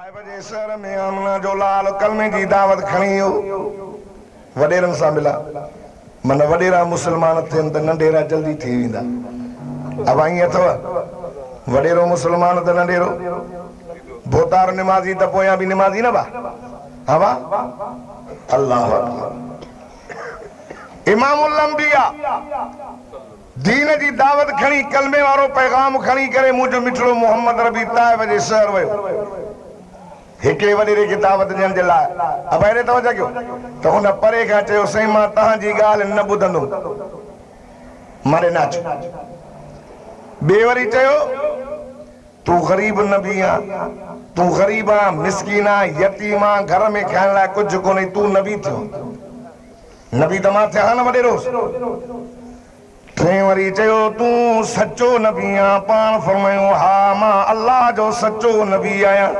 बजे शहर में आमना जो लाल कलमे जी दावत खणी हो वडेरन सा मिला मन वडेरा मुसलमान थियन त नंढेरा जल्दी थी वेंदा अब आई अथव वडेरो मुसलमान त नंढेरो भोतार निमाज़ी त पोया भी निमाज़ी न बा हवा अल्लाह इमामुल अंबिया दीन जी दावत खणी कलमे वारो पैगाम खणी करे मुझो मिठड़ो मोहम्मद रबी ताइब जे शहर वयो हिके वडेरे खे दावत ॾियण जे लाइ अब अहिड़े तवजो कयो त हुन परे खां चयो साईं मां तव्हांजी ॻाल्हि न ॿुधंदुमि मारे नाच ॿिए वरी चयो तूं ग़रीब नबी आहीं तूं ग़रीब आहीं मिसकीन आहीं यतीम आहीं घर में खाइण लाइ कुझु कोन्हे तूं नबी थियो नबी त मां थियां न वडेरो टे वरी चयो तूं सचो नबी आहीं पाण फरमायो हा मां अल्लाह जो सचो नबी आहियां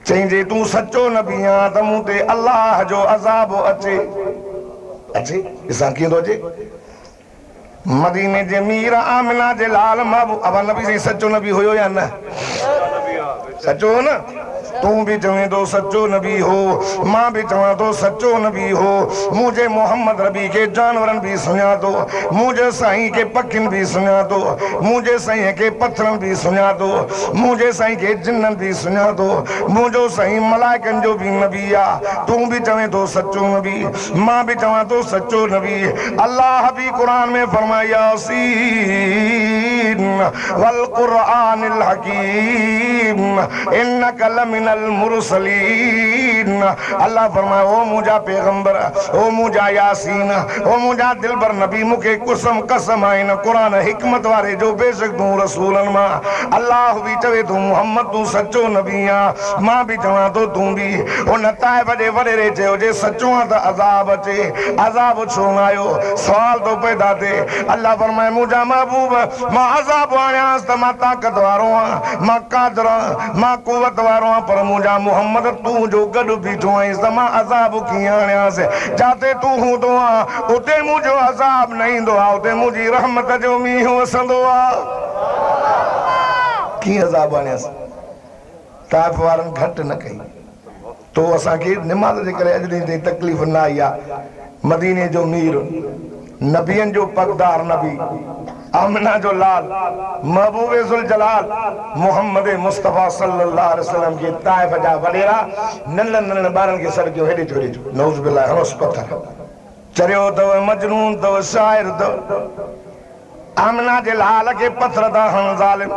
चई जे तूं सचो नबी आहीं त मूं ते अल्लाह जो अज़ाब अचे अचे ॾिसां कीअं थो अचे मदीने जे मीर आमिना जे लाल महबूब अब नबी साईं सचो नबी हुयो या न सचो हो न तू भी चवें तो सच्चो नबी हो मां भी चवां तो सच्चो नबी हो मुझे मोहम्मद रबी के जानवरन भी सुना तो मुझे साईं के पखिन भी सुना तो मुझे साईं के पत्थरन भी सुना तो मुझे साईं के जिन्नन भी सुना तो मुझो साईं मलाइकन जो भी नबी आ तू भी चवें तो सच्चो नबी मां भी चवां तो सच्चो नबी अल्लाह भी कुरान में फरमाया यासीन वल कुरानिल हकीम इन्नका लमिनल मुरसलीन अल्लाह फरमाए ओ मुझा पैगंबर ओ मुझा यासीन ओ मुझा दिलबर नबी मुखे कुसम कसम आइन कुरान हिकमत वारे जो बेशक तू रसूलन मां अल्लाह भी चवे तू मोहम्मद तू सच्चो नबी आ मां भी चवां तो तू भी उन ताइब जे वडेरे चयो जे सच्चो आ त अज़ाब अचे अज़ाब छो आयो सवाल तो पैदा थे अल्लाह फरमाए मुझा महबूब मां अज़ाब आणियास त मां ताकत वारो आ मां कादर मां कुवत वारो आ पर मुझा मोहम्मद तू जो गॾु बीठो आहीं त मां अज़ाब कीअं आणियास जाते तू हूंदो आ उते मुझो अज़ाब न ईंदो आ उते मुंहिंजी रहमत जो मींहुं वसंदो आ कीअं अज़ाब आणियास ताइफ़ वारनि घटि न कई तो असांखे निमाज़ जे करे अॼु ॾींहुं ताईं तकलीफ़ न आई आहे मदीने जो मीर नबियन जो पगदार नबी आमिना जो लाल महबूबे जुल जलाल मोहम्मद मुस्तफा सल्लल्लाहु अलैहि वसल्लम के ताइफ जा वडेरा नंढन नंढन ॿारनि खे सॾ कयो हेॾे जो नऊज़ बिल्लाह हरोस पत्थर चरियो अथव मजनून अथव शाइर अथव आमिना जे लाल खे पत्थर था हण ज़ालिम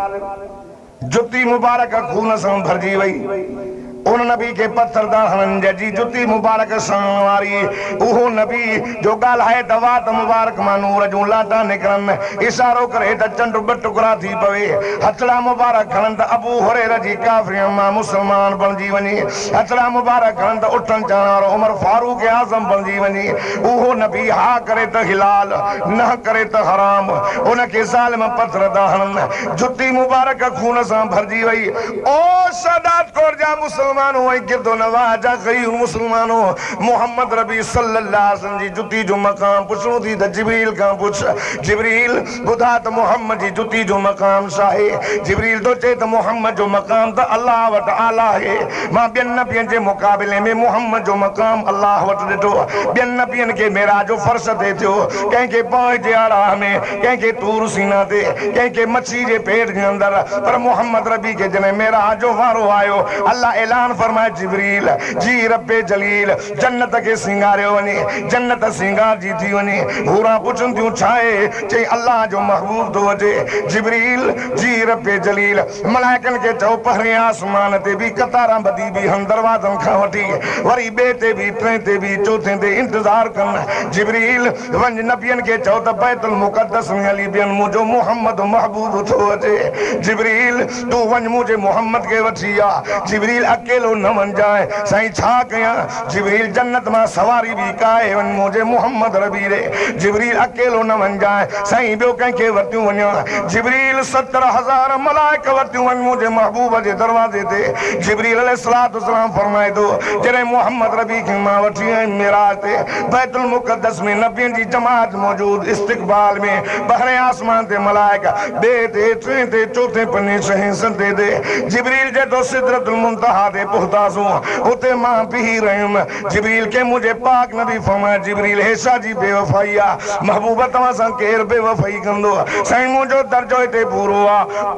जुती मुबारक खून सां भरिजी वई उन नबी के पत्थर दा हणन जी जुती मुबारक सन वारी उहो नबी जो ॻाल्हाए दवा त मुबारक मां नूर जूं लाटा निकरन इशारो करे त चंड ॿ टुकड़ा थी पवे हथड़ा मुबारक खणन त अबू हुरैरा जी काफ़िर मां मुसलमान बणजी वञे हथड़ा मुबारक खणन त उठन चार उमर फारूक आज़म बणजी वञे उहो नबी हा करे त हिलाल न करे त हराम उन खे ज़ालिम पत्थर दा हणन जुती मुबारक खून सां भरिजी वई ओ सादात कोर जा मुसलमान गिरदो नवाजा गरीब मुसलमानों मोहम्मद रबी सल्लल्लाहु अलैहि वसल्लम जी जुती जो मकाम पुछो थी त जिब्रील का पुछ जिब्रील बुधा त मोहम्मद जी जुती जो मकाम साहे जिब्रील तो चे त मोहम्मद जो मकाम त अल्लाह वट आला है मां ॿियनि नबियन जे मुकाबले में मोहम्मद जो मकाम अल्लाह वट ॾिठो ॿियनि नबियन खे मेराज जो फर्श ते थियो कंहिंखे पांव जे आराह में कंहिंखे तूर सीना ते कंहिंखे मच्छी जे पेट जे अंदर पर मोहम्मद रबी के जने मेराज जो वारो आयो अल्लाह ऐलान फरमाए जिब्रील जी रब्बे जलील जन्नत के सिंगारियो वने जन्नत सिंगार जी थी वने हूरा पुछन थियूं छाए चई अल्लाह जो महबूब तो अचे जिब्रील जी रब्बे जलील मलाइकन के चओ पहिरें आसमान ते भी कतारां बदी भी हम दरवाजन खां वठी वरी ॿिए ते भी टे ते भी चौथे ते इंतजार कन जिब्रील वञ नबियन के चओ त बैतुल मुक़द्दस में हली बियन मुझो मोहम्मद महबूब तो अचे जिब्रील तू वञ मुझे मोहम्मद के वठी आ जिब्रील अकेलो न वन जाए साईं छा कया जिब्रील जन्नत में सवारी भी काए वन मुझे मोहम्मद रबी रे जिब्रील अकेलो न वन जाए साईं बियो कंहिंखे वरतियूं वञा जिब्रील 70,000 मलाइक वरतियूं वन मुझे महबूब जे दरवाजे ते जिब्रील अलैहिस्सलातु वस्सलाम फरमाए थो जॾहिं मोहम्मद रबी खे मां वठी आयुमि मेराज ते बैतुल मुक़द्दस में नबियनि जी जमात मौजूद इस्तिक़बाल में बहरे आसमान ते मलाइका बे ते टे ते चौथे पन्ने छहें सते ते जिब्रील जे तो सिदरतुल मुंतहा ते पहुतासूं उते मां बीही रहियुमि जिब्रील के मुझे पाक नबी फरमाया जिब्रील हेशा जी बेवफाई आ महबूब तव्हां सां केर बेवफाई कंदो साईं मुंहिंजो दर्जो हिते पूरो आ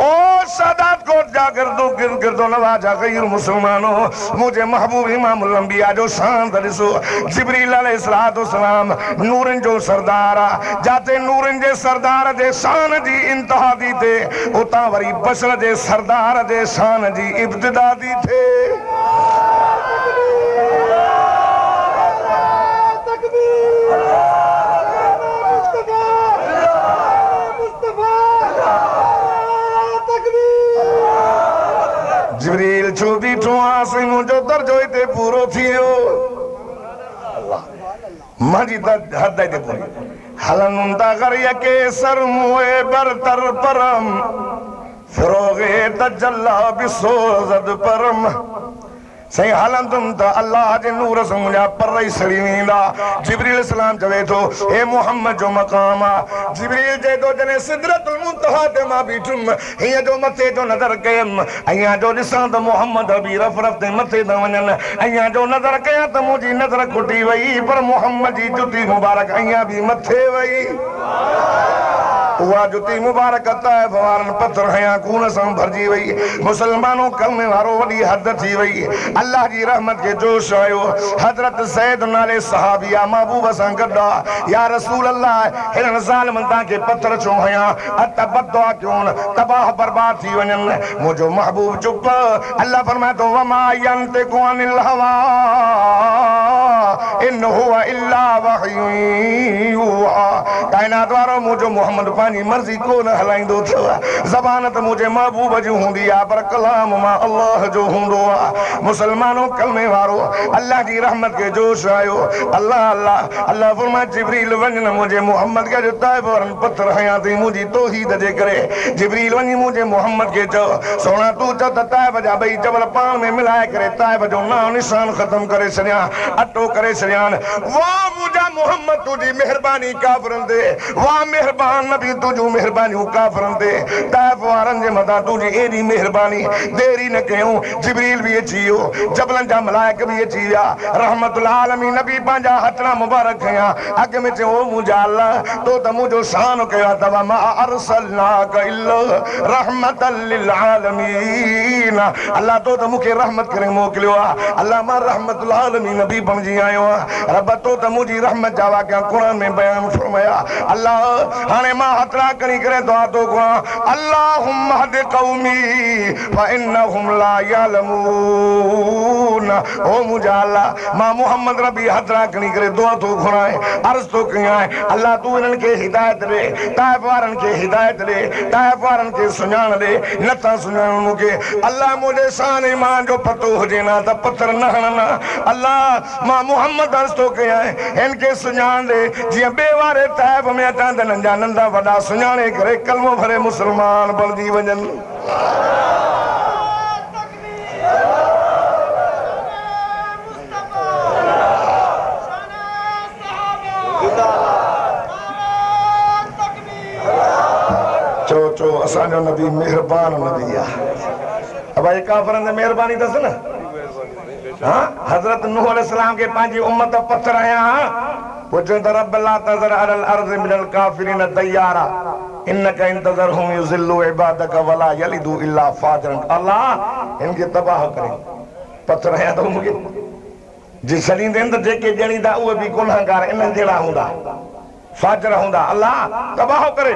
ओ सादात कोट जा गिरदो नवाजा गैर मुसलमानो मुझे महबूब इमामुल अंबिया जो शान ॾिसो जिब्रील अलैहिस्सलातु वस्सलाम नूरन जो सरदार आ जाते नूरन जे सरदार जे शान जी इंतहा दी थे उतां वरी बशर जे सरदार जे शान जी इब्तिदा दी थे जिब्रील छो बीठो आसीं मुंहिंजो दर्जो हिते पूरो थी वियो मांजी त हद ते पूरी हलन ता गरिया के सर मोए बरतर परम फिरोगे तजल्ला बिसोजद परम सही हलन तुम त अल्लाह जे नूर से मुझा पर सड़ी वेंदा जिब्रील अलैहिस्सलाम चवे थो ए मोहम्मद जो मकाम आ जिब्रील जे तो जने सिदरतुल मुंतहा ते मां बीठुम हिय जो मथे जो नजर कयम अया जो दिसां त मोहम्मद अबी रफ ते मथे त वञन अया जो नजर कया त मुजी नजर खुटी वई पर मोहम्मद जी जुती मुबारक अया भी मथे वई उहा जुती मुबारक ताइफ वारन पत्थर हया खून सां भरजी वई मुसलमानों कलमे वारो वडी हद थी वई अल्लाह जी रहमत के जोश आयो हजरत सैयद नाले सहाबिया महबूब सां गड्डा या रसूल अल्लाह हिन ज़ालिमन ता के पत्थर छो हया अतबद्दुआ क्यों तबाह बर्बाद थी वञन मुझो महबूब चुप अल्लाह फरमाए तो वमा यंतिकु अनिल हवा इन हुवा इल्ला वहयु युहा कायनात वारो मुझो मोहम्मद पानी मर्जी को न हलाइंदो थव ज़बान त मुझे महबूब जो हुंदी आ पर कलाम मां अल्लाह जो हुंदो आ मुसलमानों कलमे वारो अल्लाह जी रहमत के जोश आयो अल्लाह अल्लाह अल्लाह फरमाए जिब्रील वञ मुझे मोहम्मद के जो ताइब वारन पत्थर हया थी मुझी तौहीद जे करे जिब्रील वञी मुझे मोहम्मद के चओ सोना तू चओ त ताइब जा भई जबल पाण में मिलाए करे ताइब जो नाम निशान खत्म करे छॾिया अटो करे छॾियान वाह मुझा मोहम्मद तुझी मेहरबानी काफरन दे वाह मेहरबान नबी तुझू मेहरबानी काफरन दे ताइब वारन जे मथा तुझी एडी मेहरबानी देरी न कयूं जिब्रील भी अची वियो जबलन जा मलाइक भी अची विया रहमतुल आलमीन नबी पंहिंजा हथड़ा मुबारक खया अग में चयो मुंहिंजा अल्लाह तो त मुंहिंजो शान कयो अथव मा अरसलनाका इल्ला रहमतल लिल आलमीन अल्लाह तो त मूंखे रहमत करे मोकिलियो आहे अल्लाह मां रहमतुल आलमीन नबी बणिजी आयो आहियां रब तो त मुंहिंजी रहमत जा वाक़िया क़ुरान में बयान फरमाया अल्लाह हाणे मां हथड़ा खणी करे दुआ थो कयां अल्लाहुम्मा हद कौमी फइन्नहुम ला यालमून ओ मुंहिंजा अल्लाह मां मोहम्मद रबी हथड़ा खणी करे दुआ थो घुराए अर्ज़ थो कयां अल्लाह तू इन्हनि खे हिदायत ॾे ताइफ वारनि खे हिदायत ॾे ताइफ वारनि खे सुञाण ॾे नथा सुञाण मूंखे अल्लाह मुंहिंजे शान ईमान जो पतो हुजे न त पत्थर न हणन अल्लाह मां मोहम्मद अर्ज़ थो कयां हिन खे सुञाण ॾे जीअं ॿिए वारे ताइफ में अचां त नंढा नंढा वॾा सुञाणे करे कलमो भरे मुसलमान बणिजी वञनि चो चो असांजो नबी मेहरबान नबी आहे भाई काफरन से मेहरबानी दस न हां हजरत नूह अलैहिस्सलाम के पांजी उम्मत पत्थर आया पुछन त रब ला तज़र अलल अर्ज़ मिनल काफिरिन तैयारा इन्नका इंतज़रहुम युज़िल्लु इबादक वला यलिदु इल्ला फाजरन अल्लाह इनके तबाह करे पत्थर आया तो मुके जे छलींदे त जेके ॼणींदा उहे भी गुनाहगार इन्हनि जहिड़ा हूंदा फाजर हूंदा अल्लाह तबाह करे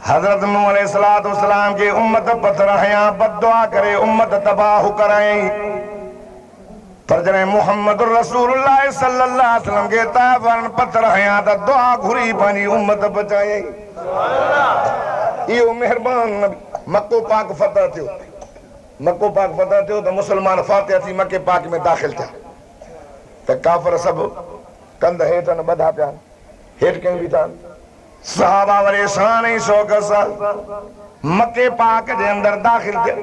हजरत नूह अलैहिस्सलातु वस्सलाम के उम्मत पत्थर हया बददुआ करे उम्मत तबाह कराई पर जने मोहम्मद रसूलुल्लाह सल्लल्लाहु अलैहि वसल्लम के ताइफ वारन पत्थर हया त दुआ घुरी पानी उम्मत बचाई सुभान अल्लाह इहो मेहरबान नबी मक्को पाक फतह थियो मको पाक पता थियो त मुसलमान फातिहा थी मके पाक में दाखिल थिया त काफ़िर सब कंध हेठ न बधा पिया हेठ कहीं भी था सहाबा वरे शान ही शौक़ सां मके पाक जे अंदर दाखिल थिया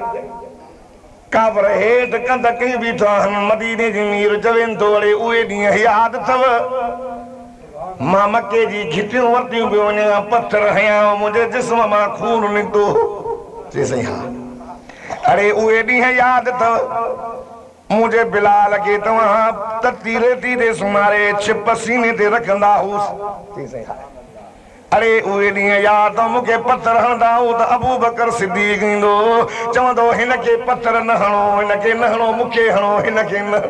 काफ़िर हेठ कंध कहीं बीठा आहिनि मदीने जी मीर चवेनि थो वरे उहे ॾींहं यादि अथव मां मके जी घिटियूं वरितियूं पियो वञा पत्थर हयां मुंहिंजे जिस्म मां खून निकितो चई साईं हा अरे उहे ॾींहं यादि अथव मुंहिंजे बिलाल खे तव्हां तती रेती ते सुम्हारे छिप सीने ते रखंदा हुअसि अरे उहे ॾींहं यादि अथव मूंखे पत्थर हणंदा हो त अबू बकर सिद्दीक़ ईंदो चवंदो हिन खे पत्थर न हणो हिन खे न हणो मूंखे हणो हिन खे न